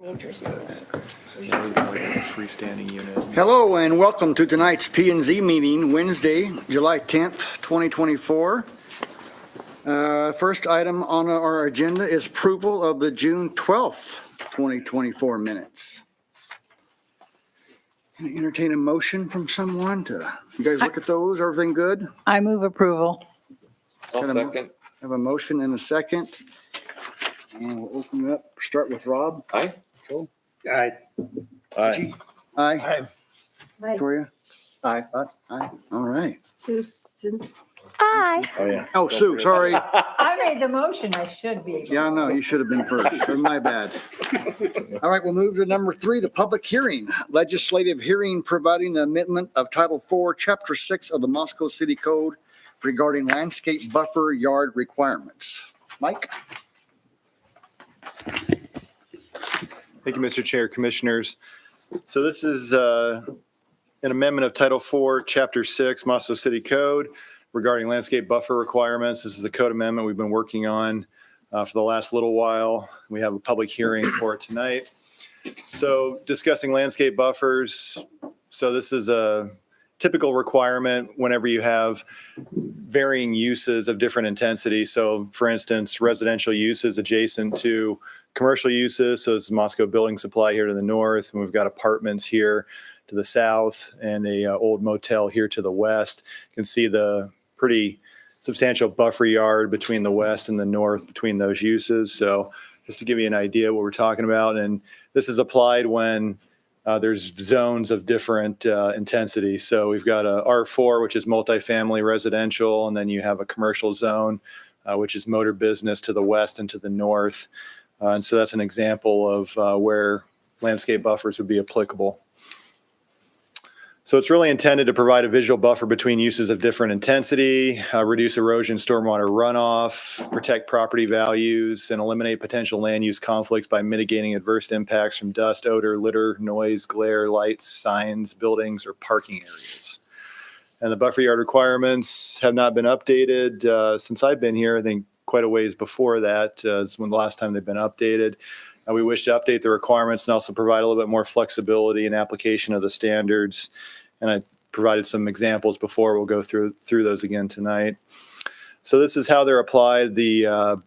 Interesting. Freestanding unit. Hello and welcome to tonight's P&Z meeting, Wednesday, July 10th, 2024. First item on our agenda is approval of the June 12th, 2024 minutes. Can I entertain a motion from someone to, you guys look at those, everything good? I move approval. I'll Got a mo- second. Have a motion and a second. And we'll open it up, start with Rob. Aye. Joe? Aye. Aye. Aye. Aye. Victoria? Aye. Aye. All right. Susan. Oh, yeah. Oh, Sue, sorry. I made the motion, I should be. Yeah, no, you should have been first. My bad. All right, we'll move to number 3, the public hearing. Legislative hearing providing the amendment of Title 4, Chapter 6 of the Moscow City Code regarding landscape buffer yard requirements. Mike? Thank you, Mr. Chair, Commissioners. So this is an amendment of Title 4, Chapter 6, Moscow City Code regarding landscape buffer requirements. This is a code amendment we've been working on for the last little while. We have a public hearing for it tonight. So discussing landscape buffers. So this is a typical requirement whenever you have varying uses of different intensity. So for instance, residential uses adjacent to commercial uses. So this is Moscow Building Supply here to the north, and we've got apartments here to the south and a old motel here to the west. You can see the pretty substantial buffer yard between the west and the north between those uses. So just to give you an idea what we're talking about. And this is applied when there's zones of different intensity. So we've got a R4, which is multifamily residential, and then you have a commercial zone, which is motor business to the west and to the north. And so that's an example of where landscape buffers would be applicable. So it's really intended to provide a visual buffer between uses of different intensity, reduce erosion, stormwater runoff, protect property values, and eliminate potential land use conflicts by mitigating adverse impacts from dust, odor, litter, noise, glare, lights, signs, buildings, or parking areas. And the buffer yard requirements have not been updated since I've been here. I think quite a ways before that is when the last time they've been updated. We wish to update the requirements and also provide a little bit more flexibility in application of the standards. And I provided some examples before. We'll go through those again tonight. So this is how they're applied, a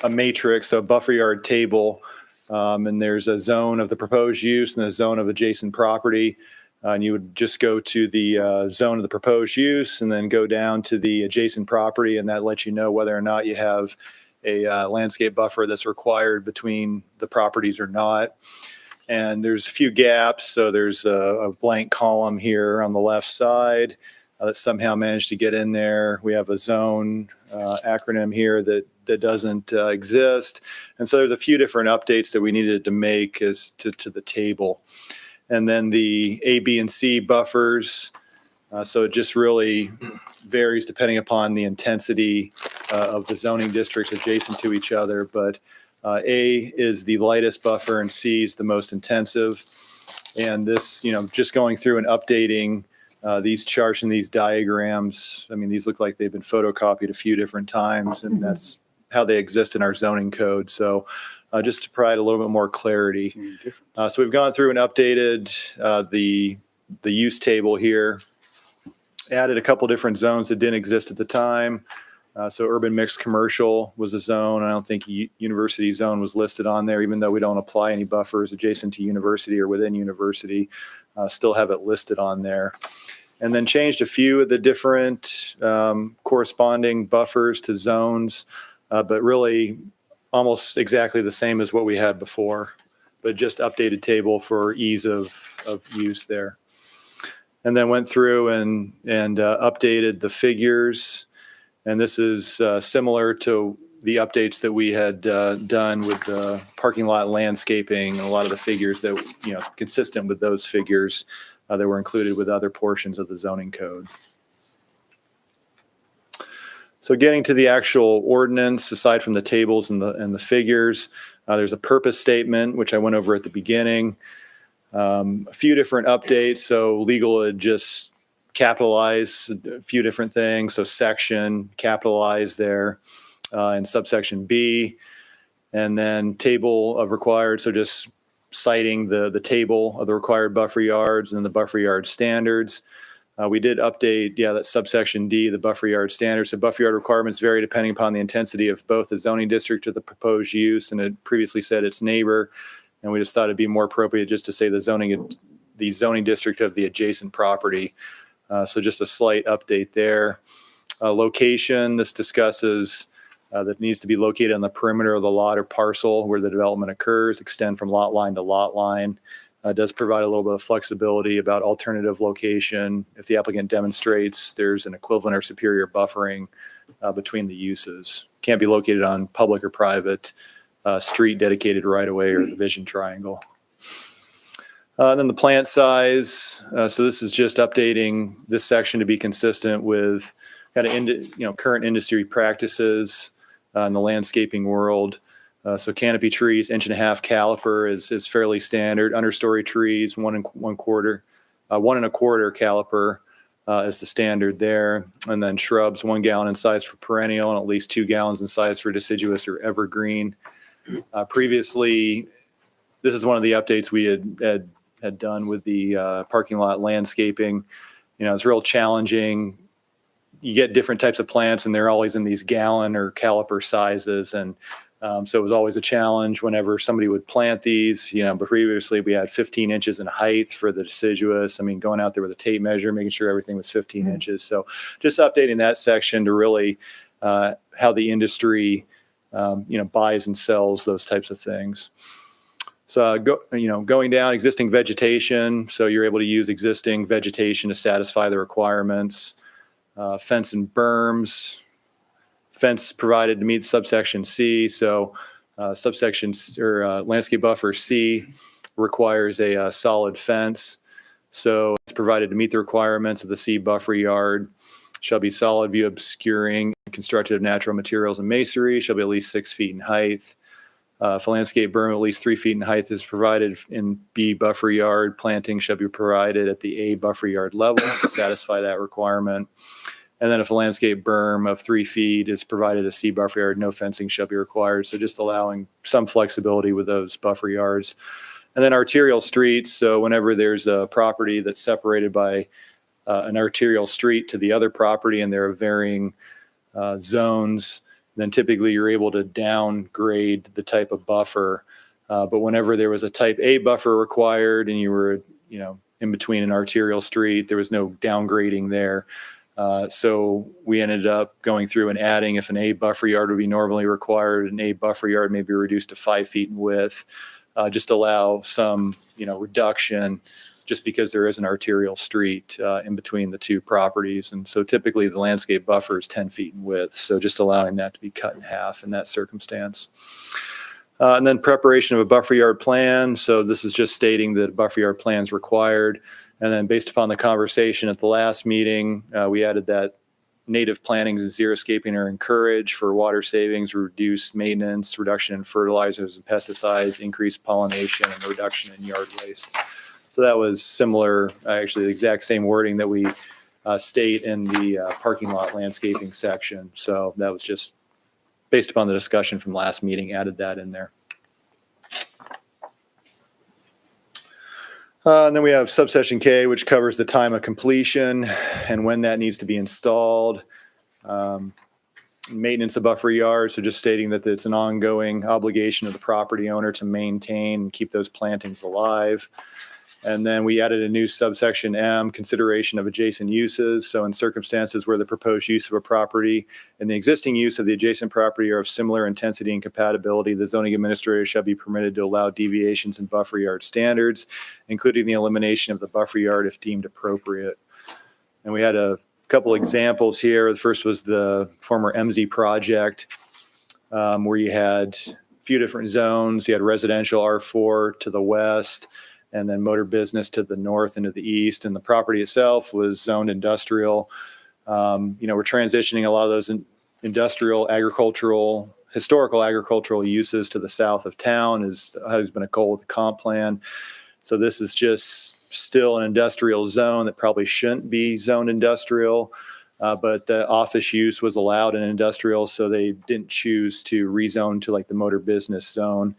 matrix, a buffer yard table. And there's a zone of the proposed use and a zone of adjacent property. And you would just go to the zone of the proposed use and then go down to the adjacent property, and that lets you know whether or not you have a landscape buffer that's required between the properties or not. And there's a few gaps. So there's a blank column here on the left side that somehow managed to get in there. We have a zone acronym here that doesn't exist. And so there's a few different updates that we needed to make as to the table. And then the A, B, and C buffers. So it just really varies depending upon the intensity of the zoning districts adjacent to each other. But A is the lightest buffer and C is the most intensive. And this, just going through and updating these charts and these diagrams, I mean, these look like they've been photocopied a few different times, and that's how they exist in our zoning code. So just to provide a little bit more clarity. So we've gone through and updated the use table here, added a couple different zones that didn't exist at the time. So urban mixed commercial was a zone. I don't think university zone was listed on there, even though we don't apply any buffers adjacent to university or within university, still have it listed on there. And then changed a few of the different corresponding buffers to zones, but really almost exactly the same as what we had before, but just updated table for ease of use there. And then went through and updated the figures. And this is similar to the updates that we had done with the parking lot landscaping and a lot of the figures that, consistent with those figures that were included with other portions of the zoning code. So getting to the actual ordinance, aside from the tables and the figures, there's a purpose statement, which I went over at the beginning. A few different updates. So legal had just capitalized a few different things. So section capitalized there in subsection B. And then table of required, so just citing the table of the required buffer yards and the buffer yard standards. We did update, that subsection D, the buffer yard standards. So buffer yard requirements vary depending upon the intensity of both the zoning district or the proposed use, and it previously said its neighbor. And we just thought it'd be more appropriate just to say the zoning district of the adjacent property. So just a slight update there. Location, this discusses that it needs to be located on the perimeter of the lot or parcel where the development occurs, extend from lot line to lot line. Does provide a little bit of flexibility about alternative location if the applicant demonstrates there's an equivalent or superior buffering between the uses. Can't be located on public or private street dedicated right away or division triangle. Then the plant size. So this is just updating this section to be consistent with kind of current industry practices in the landscaping world. So canopy trees, 1.5 caliper is fairly standard. Understory trees, 1.25 caliper is the standard there. And then shrubs, 1 gallon in size for perennial and at least 2 gallons in size for deciduous or evergreen. Previously, this is one of the updates we had done with the parking lot landscaping. It's real challenging. You get different types of plants and they're always in these gallon or caliper sizes. And so it was always a challenge whenever somebody would plant these, but previously we had 15 inches in height for the deciduous. Going out there with a tape measure, making sure everything was 15 inches. So just updating that section to really how the industry, buys and sells those types of things. So, going down existing vegetation. So you're able to use existing vegetation to satisfy the requirements. Fence and berms. Fence provided to meet subsection C. So subsection or landscape buffer C requires a solid fence. So it's provided to meet the requirements of the C buffer yard. Shall be solid, view obscuring, constructed of natural materials and masonry. Shall be at least 6 feet in height. If a landscape berm at least 3 feet in height is provided in B buffer yard, planting shall be provided at the A buffer yard level to satisfy that requirement. And then if a landscape berm of 3 feet is provided a C buffer yard, no fencing shall be required. So just allowing some flexibility with those buffer yards. And then arterial streets. So whenever there's a property that's separated by an arterial street to the other property and there are varying zones, then typically you're able to downgrade the type of buffer. But whenever there was a type A buffer required and you were, in between an arterial street, there was no downgrading there. So we ended up going through and adding, if an A buffer yard would be normally required, an A buffer yard may be reduced to 5 feet in width, just allow some, reduction just because there is an arterial street in between the two properties. And so typically the landscape buffer is 10 feet in width. So just allowing that to be cut in half in that circumstance. And then preparation of a buffer yard plan. So this is just stating that a buffer yard plan is required. And then based upon the conversation at the last meeting, we added that native plantings and xeriscaping are encouraged for water savings, reduced maintenance, reduction in fertilizers and pesticides, increased pollination, and reduction in yard waste. So that was similar, actually the exact same wording that we state in the parking lot landscaping section. So that was just based upon the discussion from last meeting, added that in there. And then we have subsection K, which covers the time of completion and when that needs to be installed. Maintenance of buffer yards, so just stating that it's an ongoing obligation of the property owner to maintain and keep those plantings alive. And then we added a new subsection M, consideration of adjacent uses. So in circumstances where the proposed use of a property and the existing use of the adjacent property are of similar intensity and compatibility, the zoning administrator shall be permitted to allow deviations in buffer yard standards, including the elimination of the buffer yard if deemed appropriate. And we had a couple examples here. The first was the former MZ project, where you had a few different zones. You had residential R4 to the west, and then motor business to the north and to the east. And the property itself was zoned industrial. We're transitioning a lot of those industrial, agricultural, historical agricultural uses to the south of town, has been a goal of the comp plan. So this is just still an industrial zone that probably shouldn't be zoned industrial. but the office use was allowed in industrial, so they didn't choose to rezone to like the motor business zone.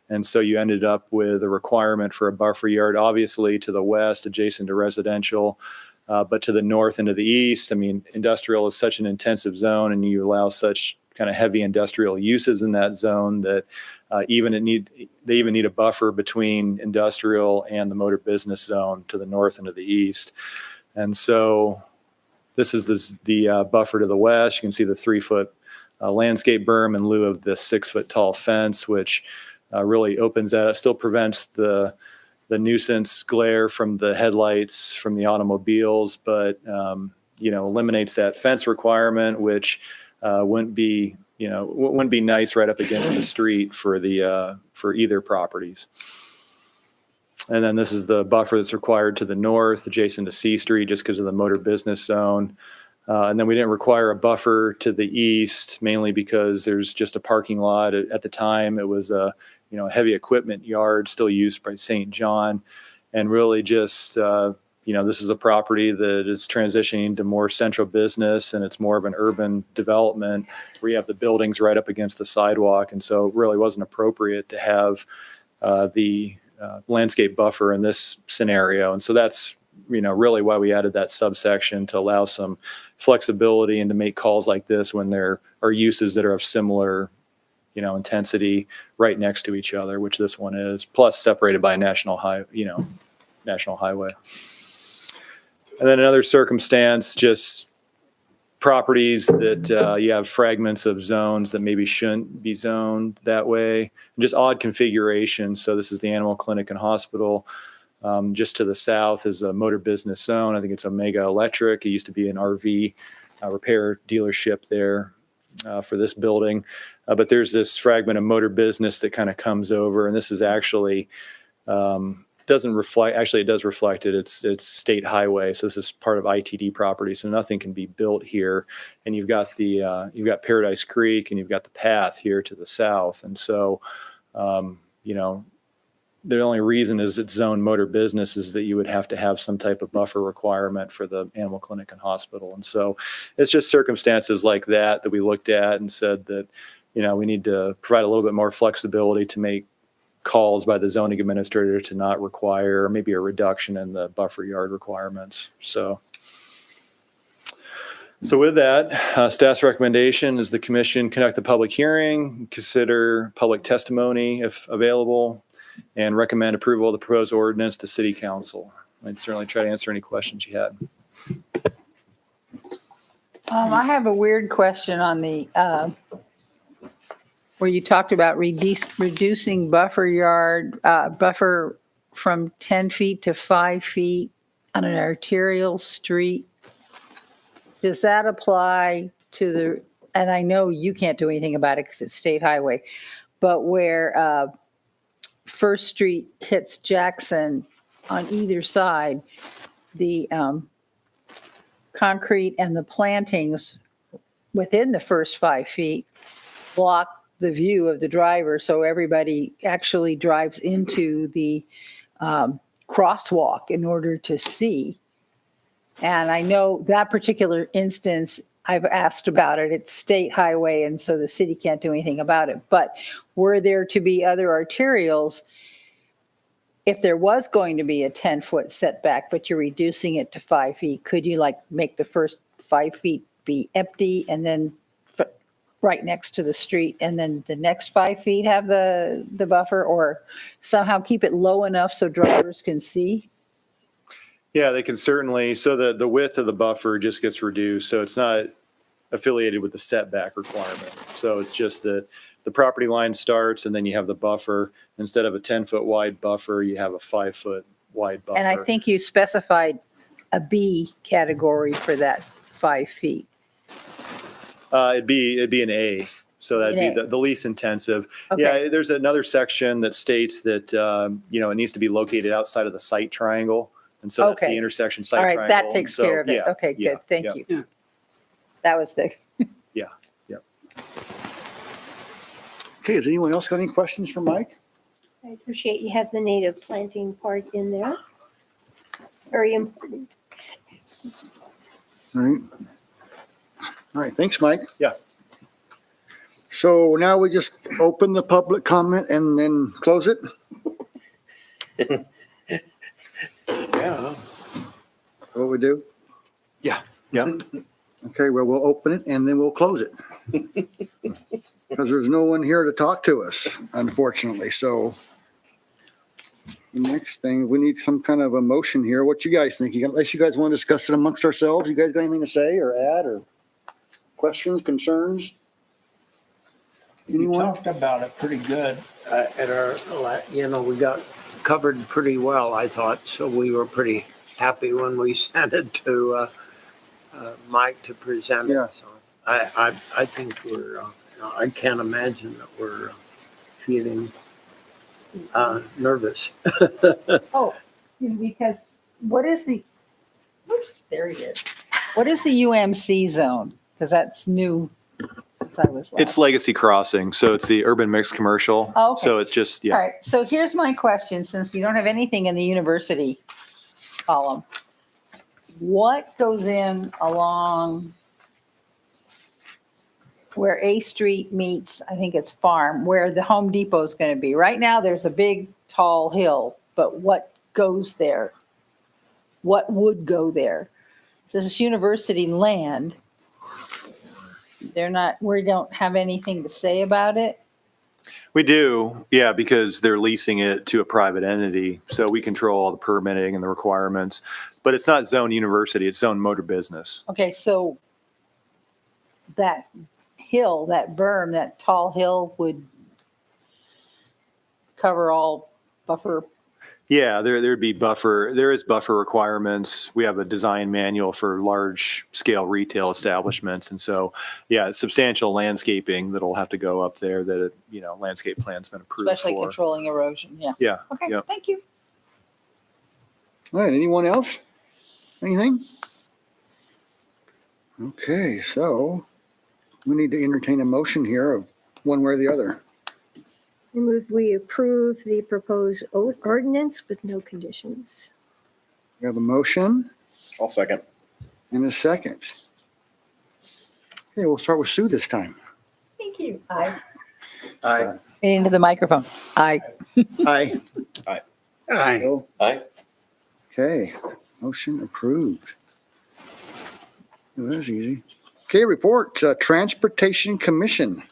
And so you ended up with a requirement for a buffer yard, obviously to the west, adjacent to residential, but to the north and to the east. I mean, industrial is such an intensive zone, and you allow such kind of heavy industrial uses in that zone that they even need a buffer between industrial and the motor business zone to the north and to the east. And so this is the buffer to the west. You can see the 3-foot landscape berm in lieu of the 6-foot tall fence, which really opens that up, still prevents the nuisance glare from the headlights from the automobiles, but eliminates that fence requirement, which wouldn't be nice right up against the street for either properties. And then this is the buffer that's required to the north, adjacent to C Street, just because of the motor business zone. And then we didn't require a buffer to the east, mainly because there's just a parking lot. At the time, it was a heavy equipment yard still used by St. John, and really just this is a property that is transitioning to more central business, and it's more of an urban development where you have the buildings right up against the sidewalk, and so it really wasn't appropriate to have the landscape buffer in this scenario. And so that's really why we added that subsection, to allow some flexibility and to make calls like this when there are uses that are of similar intensity right next to each other, which this one is, plus separated by a national highway. And then another circumstance, just properties that you have fragments of zones that maybe shouldn't be zoned that way, just odd configuration. So this is the animal clinic and hospital. Just to the south is a motor business zone. I think it's Omega Electric. It used to be an RV repair dealership there for this building. But there's this fragment of motor business that kind of comes over, and this is actually doesn't reflect. Actually, it does reflect it. It's state highway, so this is part of ITD property, so nothing can be built here. And you've got Paradise Creek, and you've got the path here to the south, and so the only reason is it's zoned motor business is that you would have to have some type of buffer requirement for the animal clinic and hospital. And so it's just circumstances like that we looked at and said that, we need to provide a little bit more flexibility to make calls by the zoning administrator to not require maybe a reduction in the buffer yard requirements. So with that, staff's recommendation is the commission conduct a public hearing, consider public testimony if available, and recommend approval of the proposed ordinance to City Council. I'd certainly try to answer any questions you had. I have a weird question on the, where you talked about reducing buffer from 10 feet to 5 feet on an arterial street. Does that apply to and I know you can't do anything about it because it's state highway, but where First Street hits Jackson on either side, the concrete and the plantings within the first 5 feet block the view of the driver, so everybody actually drives into the crosswalk in order to see. And I know that particular instance, I've asked about it. It's state highway, and so the city can't do anything about it. But were there to be other arterials, if there was going to be a 10-foot setback, but you're reducing it to 5 feet, could you make the first 5 feet be empty and then right next to the street, and then the next 5 feet have the buffer, or somehow keep it low enough so drivers can see? Yeah, they can certainly. So the width of the buffer just gets reduced. So it's not affiliated with the setback requirement. So it's just that the property line starts and then you have the buffer. Instead of a 10-foot wide buffer, you have a 5-foot wide buffer. And I think you specified a B category for that 5 feet. It'd be an A. So that'd be the least intensive. Okay. Yeah, there's another section that states that, it needs to be located outside of the site triangle. And so that's the Okay. intersection site All right, triangle. that takes care of it. Okay, good. Thank you. Yeah. That was the, Okay, has anyone else got any questions for Mike? I appreciate you have the native planting part in there. Very important. All right. All right, thanks, Mike. Yeah. So now we just open the public comment and then close it? Yeah. What we do? Yeah. Okay, well, we'll open it and then we'll close it. Because there's no one here to talk to us, unfortunately, so. The next thing, we need some kind of a motion here. What you guys think? Unless you guys want to discuss it amongst ourselves, you guys got anything to say or add or questions, concerns? We Anyone? talked about it pretty good at our, we got covered pretty well, I thought. So we were pretty happy when we sent it to Mike to present Yeah. it. So I think I can't imagine that we're feeling nervous. Oh, because what is oops, there he is. What is the UMC zone? Because that's new since I was last. It's Legacy Crossing, so it's the urban mixed commercial. Oh, okay. So it's just, All yeah. right, so here's my question, since you don't have anything in the university column. What goes in along where A Street meets, I think it's Farm, where the Home Depot is going to be? Right now, there's a big tall hill, but what goes there? What would go there? So this is university land. We don't have anything to say about it. We do, yeah, because they're leasing it to a private entity. So we control all the permitting and the requirements. But it's not zone university, it's zone motor business. Okay, so that hill, that berm, that tall hill would cover all buffer. Yeah, there'd be there is buffer requirements. We have a design manual for large scale retail establishments. And so, yeah, substantial landscaping that'll have to go up there that, landscape plan's been approved Especially for. controlling erosion, yeah. Yeah, Okay, yeah. thank you. All right, anyone else? Anything? Okay, so we need to entertain a motion here of one way or the other. I move we approve the proposed ordinance with no conditions. We have a motion I'll second. and a second. Okay, we'll start with Sue this time. Thank you. Aye. Aye. Into the microphone. Aye. Aye. Aye. Bill? Aye. Okay, motion approved. Well, that's easy. Okay, report, Transportation Commission,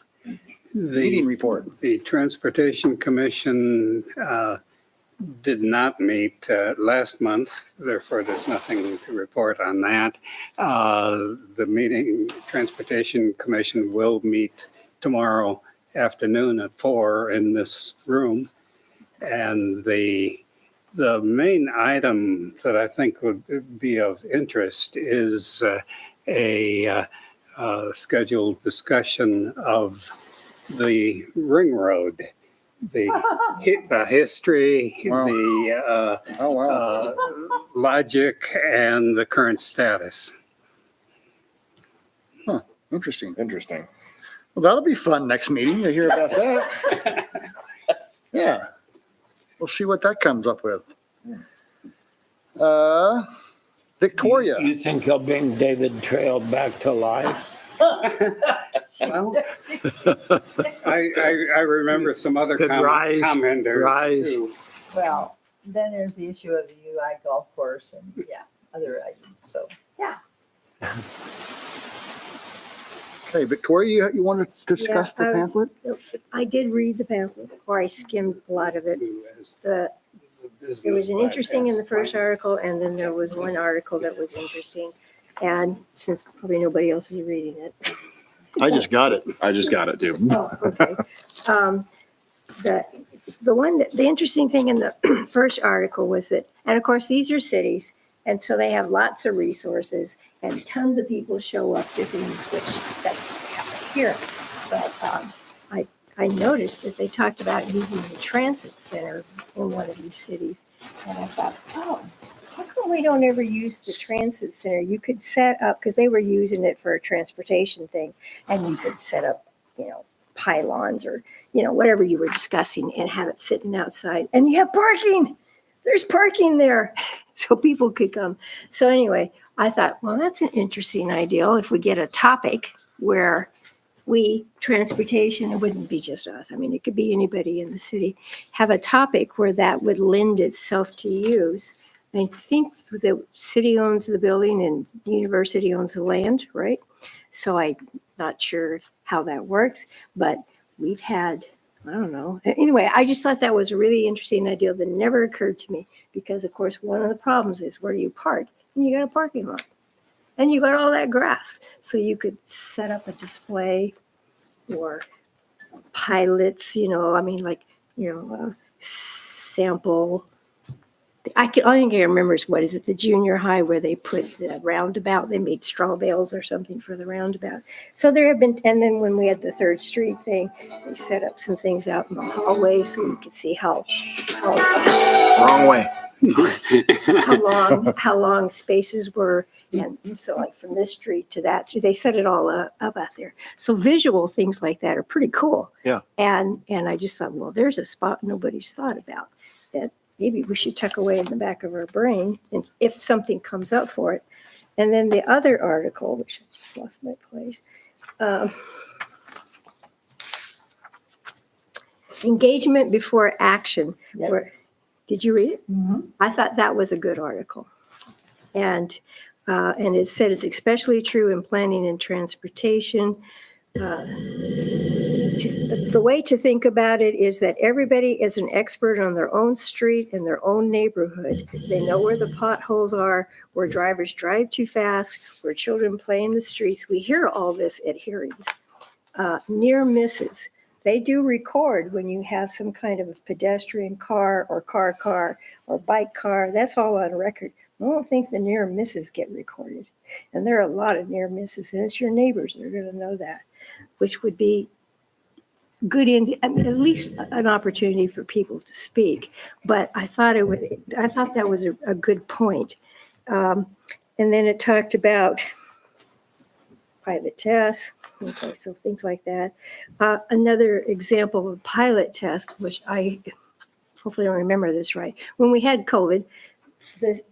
meeting The, report. the Transportation Commission did not meet last month, therefore there's nothing to report on that. The Transportation Commission will meet tomorrow afternoon at 4 in this room. And the main item that I think would be of interest is a scheduled discussion of the ring road, the history, Wow. the Oh, wow. logic, and the current status. Interesting. Interesting. Well, that'll be fun next meeting to hear about that. Yeah. We'll see what that comes up with. Victoria. You think he'll bring David Trail back to life? Well, I remember some other Could rise. commenters too. Well, then there's the issue of the UI golf course and, yeah, other items, so. Okay, Victoria, you want to discuss Yeah, the I was- pamphlet? I did read the pamphlet, or I skimmed a lot of it. There was an interesting in the first article, and then there was one article that was interesting. And since probably nobody else is reading it. I just got it. I just got it too. Oh, okay. The interesting thing in the first article was that, and of course, these are cities, and so they have lots of resources, and tons of people show up to things, which doesn't happen here. But I noticed that they talked about using the transit center in one of these cities, and I thought, oh, how come we don't ever use the transit center? You could set up, because they were using it for a transportation thing, and you could set up, pylons or, whatever you were discussing and have it sitting outside. And you have parking. There's parking there. so people could come. So anyway, I thought, well, that's an interesting idea. If we get a topic where transportation, it wouldn't be just us. I mean, it could be anybody in the city, have a topic where that would lend itself to use. I think the city owns the building and the university owns the land, right? So I'm not sure how that works, but we've had, I don't know. Anyway, I just thought that was a really interesting idea that never occurred to me because, of course, one of the problems is where do you park? And you got a parking lot. And you got all that grass. So you could set up a display or pilots, sample. I think I remember is what is it, the junior high where they put the roundabout, they made straw bales or something for the roundabout. So there have been, and then when we had the 3rd Street thing, they set up some things out in the hallways so you could see how Wrong way. how long spaces were. And so like from this street to that street, they set it all up out there. So visual things like that are pretty cool. Yeah. And I just thought, well, there's a spot nobody's thought about that maybe we should tuck away in the back of our brain and if something comes up for it. And then the other article, which I just lost my place, engagement before action. Yep. Did you read it? Mm-hmm. I thought that was a good article. And it said it's especially true in planning and transportation. The way to think about it is that everybody is an expert on their own street and their own neighborhood. They know where the potholes are, where drivers drive too fast, where children play in the streets. We hear all this at hearings. Near misses. They do record when you have some kind of a pedestrian car or car or bike car. That's all on record. I don't think the near misses get recorded. And there are a lot of near misses, and it's your neighbors that are going to know that, which would be good at least an opportunity for people to speak. But I thought that was a good point. And then it talked about pilot tests. Okay, so things like that. Another example of a pilot test, which I hopefully don't remember this right. When we had COVID,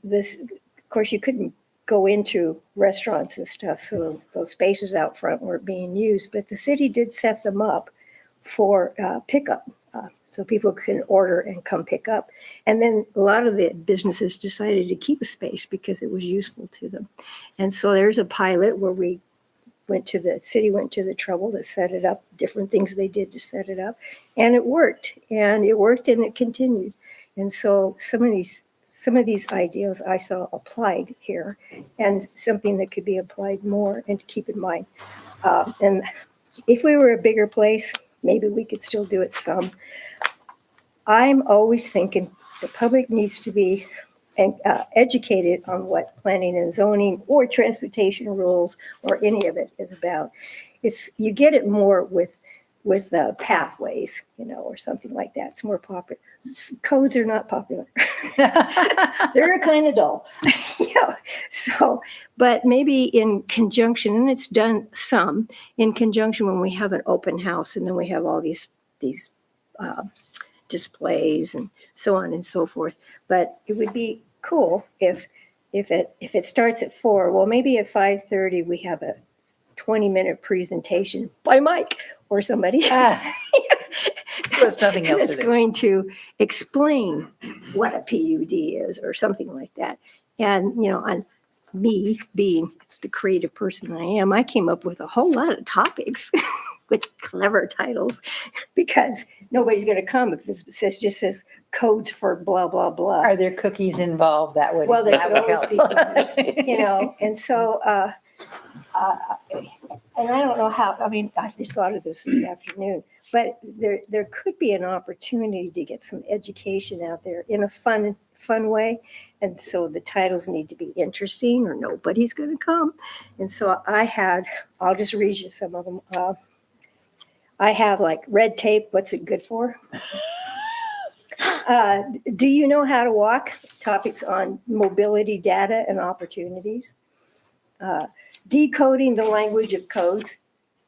this of course you couldn't go into restaurants and stuff, so those spaces out front weren't being used. But the city did set them up for pickup, so people can order and come pick up. And then a lot of the businesses decided to keep a space because it was useful to them. And so there's a pilot where the city went to the trouble to set it up, different things they did to set it up, and it worked and it continued. And so some of these ideas I saw applied here, and something that could be applied more and to keep in mind. And if we were a bigger place, maybe we could still do it some. I'm always thinking the public needs to be educated on what planning and zoning or transportation rules or any of it is about. You get it more with pathways, or something like that. It's more popular. Codes are not popular. They're kind of dull. So, but maybe in conjunction, and it's done some in conjunction when we have an open house, and then we have all these displays and so on and so forth. But it would be cool if it starts at 4. Well, maybe at 5:30 we have a 20-minute presentation by Mike or somebody. There's nothing else to That's do. going to explain what a PUD is or something like that. And, on me being the creative person I am, I came up with a whole lot of topics with clever titles because nobody's going to come if this just says codes for blah, blah, blah. Are there cookies involved? That would, Well, there that could would always help. be, and so, and I don't know how, I just thought of this afternoon, but there could be an opportunity to get some education out there in a fun way. And so the titles need to be interesting or nobody's going to come. And so I'll just read you some of them. I have like red tape. What's it good for? Do you know how to walk? Topics on mobility data and opportunities. Decoding the language of codes.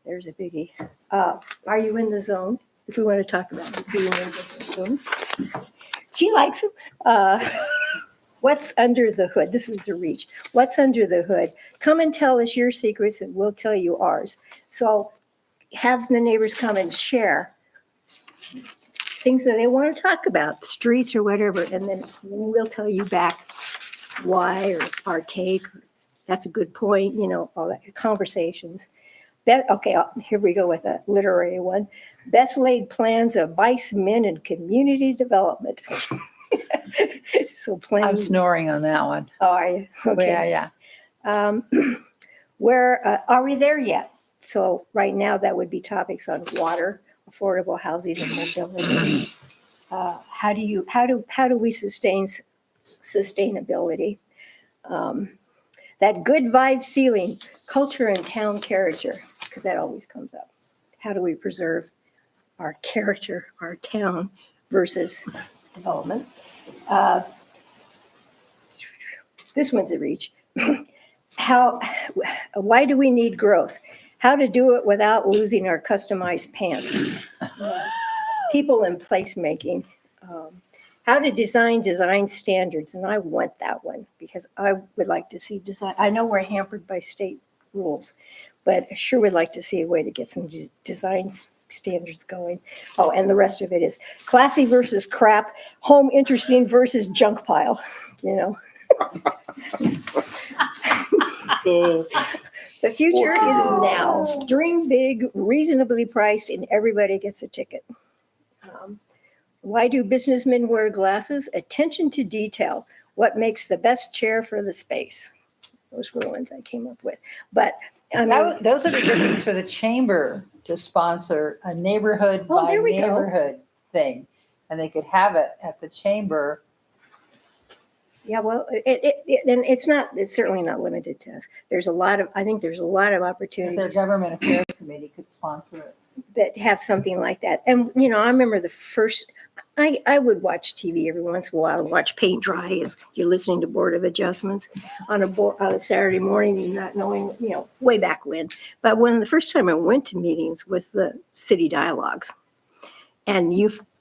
There's a biggie. Are you in the zone? If we want to talk about being in the zone. She likes them. What's under the hood? This was a reach. What's under the hood? Come and tell us your secrets and we'll tell you ours. So have the neighbors come and share things that they want to talk about, streets or whatever, and then we'll tell you back why or our take. That's a good point, you know, all that conversations. Okay, here we go with a literary one. Best laid plans of vice men and community development. So I'm plan. snoring on that one. Oh, are you? Okay. Yeah, yeah. Where are we there yet? So right now that would be topics on water, affordable housing, and mobility. How do we sustain sustainability? That good vibe feeling, culture and town character, because that always comes up. How do we preserve our character, our town versus development? This one's a reach. Why do we need growth? How to do it without losing our customized pants. People and placemaking. How to design standards. And I want that one because I would like to see design. I know we're hampered by state rules, but I sure would like to see a way to get some design standards going. Oh, and the rest of it is classy versus crap, home interesting versus junk pile, you know. The future is now. Dream big, reasonably priced, and everybody gets a ticket. Why do businessmen wear glasses? Attention to detail. What makes the best chair for the space? Those were the ones I came up with. But I mean, Those would be good things for the chamber to sponsor a neighborhood Oh, by there we go. neighborhood thing. And they could have it at the chamber. yeah, well, and it's certainly not limited to us. I think there's a lot of If their opportunities government affairs committee could sponsor it. that have something like that. And, you know, I remember the first, I would watch TV every once in a while, watch paint dry as you're listening to Board of Adjustments on a Saturday morning, and not knowing, you know, way back when. But the first time I went to meetings was the city dialogues. And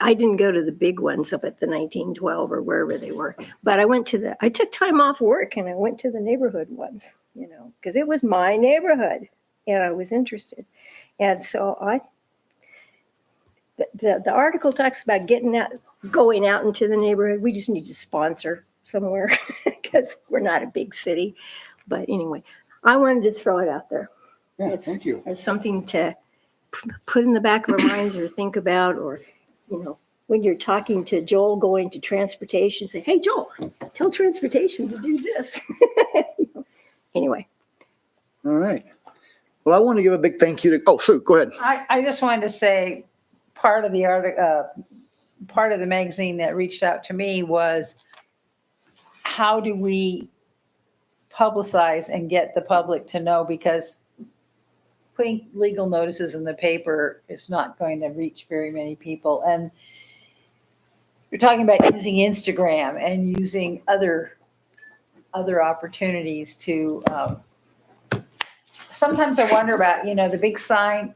I didn't go to the big ones up at the 1912 or wherever they were, but I took time off work and I went to the neighborhood ones, you know, because it was my neighborhood and I was interested. And so the article talks about going out into the neighborhood. We just need to sponsor somewhere because we're not a big city. But anyway, I wanted to throw it out there. Yeah, It's- thank you. As something to put in the back of our minds or think about, or, you know, when you're talking to Joel going to transportation, say, hey, Joel, tell transportation to do this. Anyway. All right. Well, I want to give a big thank you to, Sue, go ahead. I just wanted to say, part of the magazine that reached out to me was, how do we publicize and get the public to know? Because putting legal notices in the paper is not going to reach very many people. And you're talking about using Instagram and using other opportunities to, sometimes I wonder about, you know, the big sign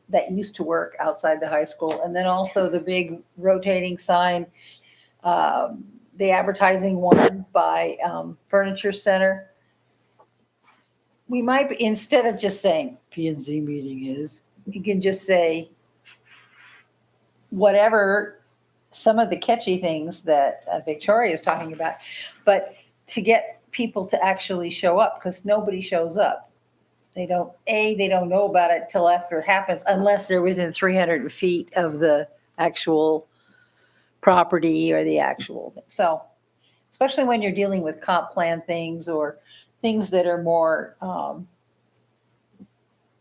that used to work outside the high school, and then also the big rotating sign, the advertising one by Furniture Center. We might be, instead of just saying P&Z meeting is, you can just say whatever, some of the catchy things that Victoria is talking about, but to get people to actually show up, because nobody shows up. They don't know about it till after it happens, unless they're within 300 feet of the actual property or the actual thing. So, especially when you're dealing with comp plan things or things that are more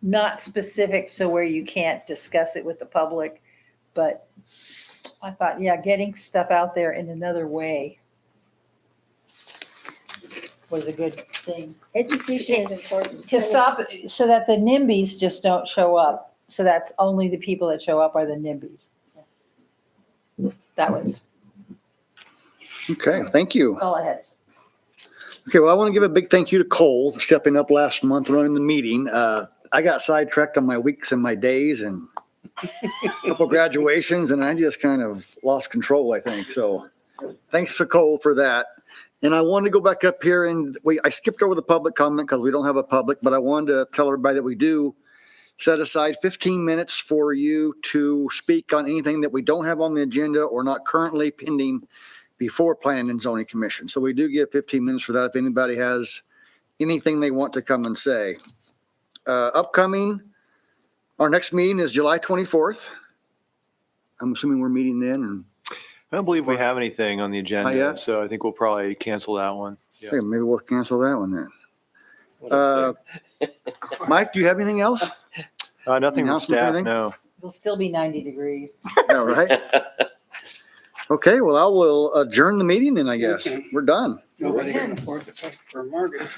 not specific, so where you can't discuss it with the public. But I thought, yeah, getting stuff out there in another way was a good thing. Education is important. To stop, so that the NIMBYs just don't show up. So that's only the people that show up are the NIMBYs. That was Okay, thank you. all I had to say. Okay, well, I want to give a big thank you to Cole for stepping up last month running the meeting. I got sidetracked on my weeks and my days and a couple graduations, and I just kind of lost control, I think. So thanks to Cole for that. And I wanted to go back up here and I skipped over the public comment because we don't have a public, but I wanted to tell everybody that we do set aside 15 minutes for you to speak on anything that we don't have on the agenda or not currently pending before Planning and Zoning Commission. So we do give 15 minutes for that if anybody has anything they want to come and say. Upcoming, our next meeting is July 24th. I'm assuming we're meeting then, and I don't believe we have anything on the agenda, yet? so I think we'll probably cancel that one. Yeah. hey, maybe we'll cancel that one then. Mike, do you have anything else? Nothing from Announcements or staff, anything? no. It'll still be 90 degrees. All right. Okay, well, I will adjourn the meeting then, I guess. Okay. We're done. Nobody can afford to pay for a mortgage.